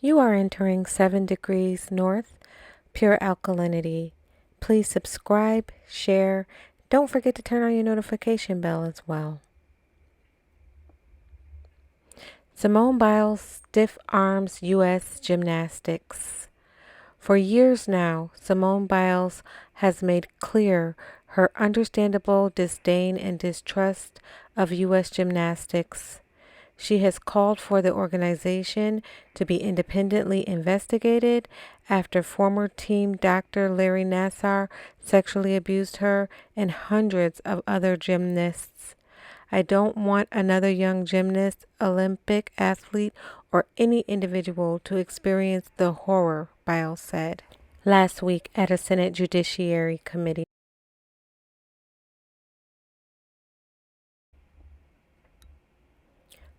You are entering 7 degrees north, pure alkalinity. Please subscribe, share. Don't forget to turn on your notification bell as well. Simone Biles stiff arms U.S. Gymnastics. For years now, Simone Biles has made clear her understandable disdain and distrust of U.S. Gymnastics. She has called for the organization to be independently investigated after former team doctor Larry Nassar sexually abused her and hundreds of other gymnasts. I don't want another young gymnast, Olympic athlete, or any individual to experience the horror, Biles said last week at a Senate Judiciary Committee.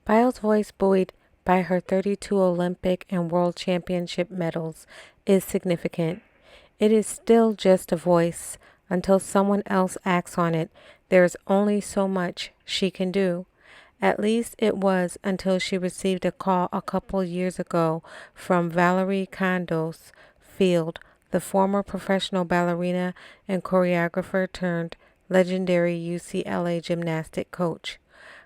Biles' voice, buoyed by her 32 Olympic and World Championship medals, is significant. It is still just a voice. Until someone else acts on it, there is only so much she can do. At least it was until she received a call a couple years ago from Valerie Condos Field, the former professional ballerina and choreographer turned legendary UCLA gymnastic coach.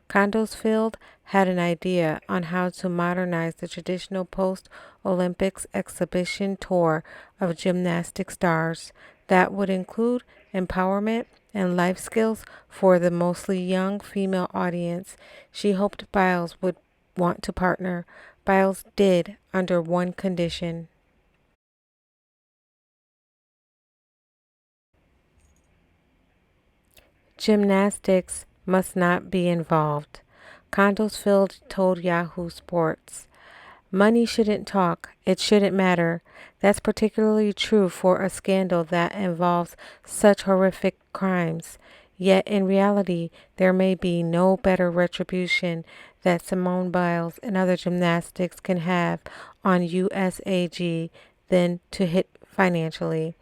Condesfield had an idea on how to modernize the traditional post-Olympics exhibition tour of gymnastic stars that would include empowerment and life skills for the mostly young female audience. She hoped Biles would want to partner. Biles did, under one condition. Gymnastics must not be involved. Condesfield told Yahoo Sports. Money shouldn't talk. It shouldn't matter. That's particularly true for a scandal that involves such horrific crimes. Yet in reality, there may be no better retribution that Simone Biles and other gymnastics can have on USAG than to hit financially.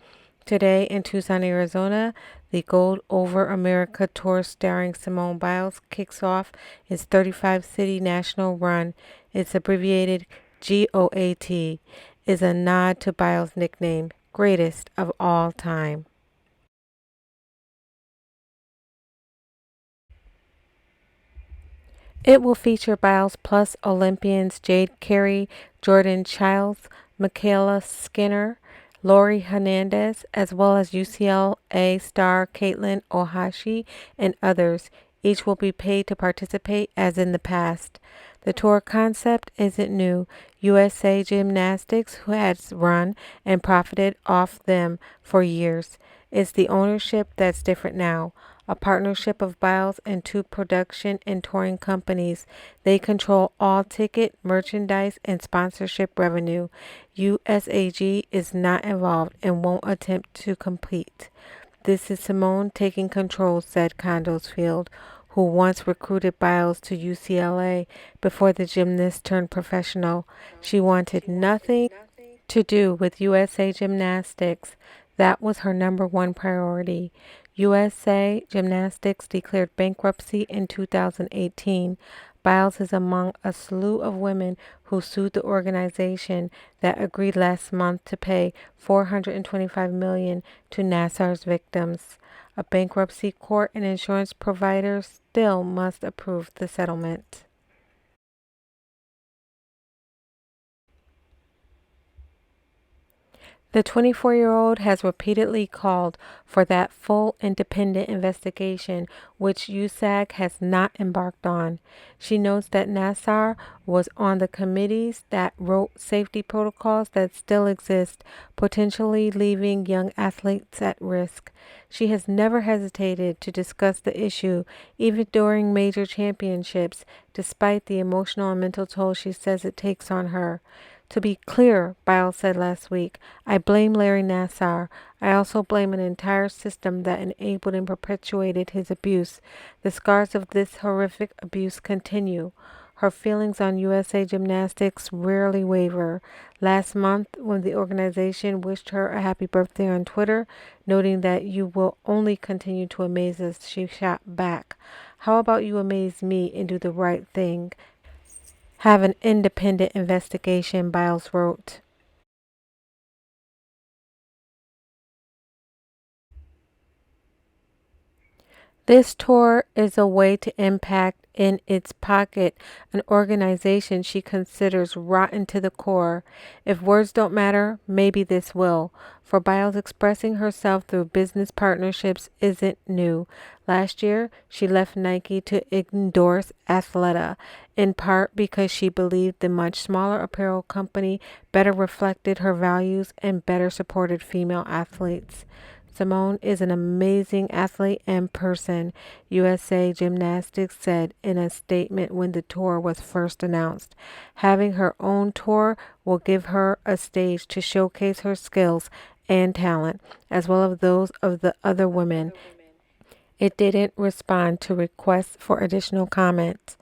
Today in Tucson, Arizona, the Gold Over America Tour starring Simone Biles kicks off its 35-city national run. It's abbreviated GOAT, is a nod to Biles' nickname, greatest of all time. It will feature Biles plus Olympians Jade Carey, Jordan Childs, Michaela Skinner, Lori Hernandez, as well as UCLA star Caitlin Ohashi and others. Each will be paid to participate as in the past. The tour concept isn't new. USA Gymnastics, who has run and profited off them for years. It's the ownership that's different now. A partnership of Biles and 2 production and touring companies. They control all ticket, merchandise, and sponsorship revenue. USAG is not involved and won't attempt to compete. This is Simone taking control, said Condesfield, who once recruited Biles to UCLA before the gymnast turned professional. She wanted nothing to do with USA Gymnastics. That was her #1 priority. USA Gymnastics declared bankruptcy in 2018. Biles is among a slew of women who sued the organization that agreed last month to pay $425 million to Nassar's victims. A bankruptcy court and insurance provider still must approve the settlement. The 24-year-old has repeatedly called for that full independent investigation, which USAG has not embarked on. She notes that Nassar was on the committees that wrote safety protocols that still exist, potentially leaving young athletes at risk. She has never hesitated to discuss the issue, even during major championships, despite the emotional and mental toll she says it takes on her. To be clear, Biles said last week, I blame Larry Nassar. I also blame an entire system that enabled and perpetuated his abuse. The scars of this horrific abuse continue. Her feelings on USA Gymnastics rarely waver. Last month, when the organization wished her a happy birthday on Twitter, noting that you will only continue to amaze us, she shot back. How about you amaze me and do the right thing? have an independent investigation, Biles wrote. This tour is a way to impact in its pocket an organization she considers rotten to the core. If words don't matter, maybe this will. For Biles, expressing herself through business partnerships isn't new. Last year, she left Nike to endorse Athleta, in part because she believed the much smaller apparel company better reflected her values and better supported female athletes. Simone is an amazing athlete and person, USA Gymnastics said in a statement when the tour was first announced. Having her own tour will give her a stage to showcase her skills and talent, as well as those of the other women. It didn't respond to requests for additional comments.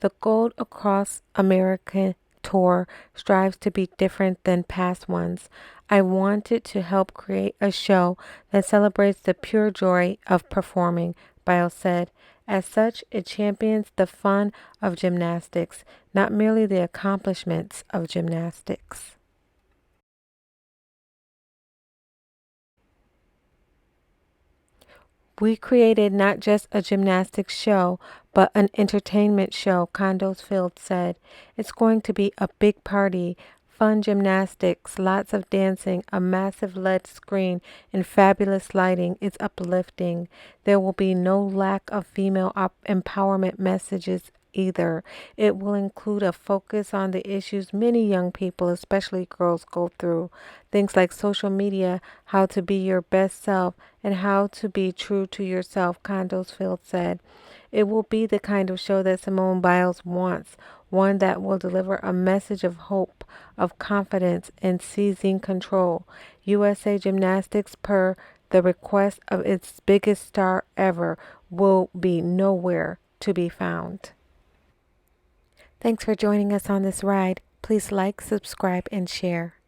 The Gold Across America tour strives to be different than past ones. I wanted to help create a show that celebrates the pure joy of performing, Biles said. As such, it champions the fun of gymnastics, not merely the accomplishments of gymnastics. We created not just a gymnastics show, but an entertainment show, Condos Field said. It's going to be a big party, fun gymnastics, lots of dancing, a massive LED screen, and fabulous lighting. It's uplifting. There will be no lack of female empowerment messages either. It will include a focus on the issues many young people, especially girls, go through. Things like social media, how to be your best self, and how to be true to yourself, Condosfield said. It will be the kind of show that Simone Biles wants, one that will deliver a message of hope, of confidence, and seizing control. USA Gymnastics, per the request of its biggest star ever, will be nowhere to be found. Thanks for joining us on this ride. Please like, subscribe, and share.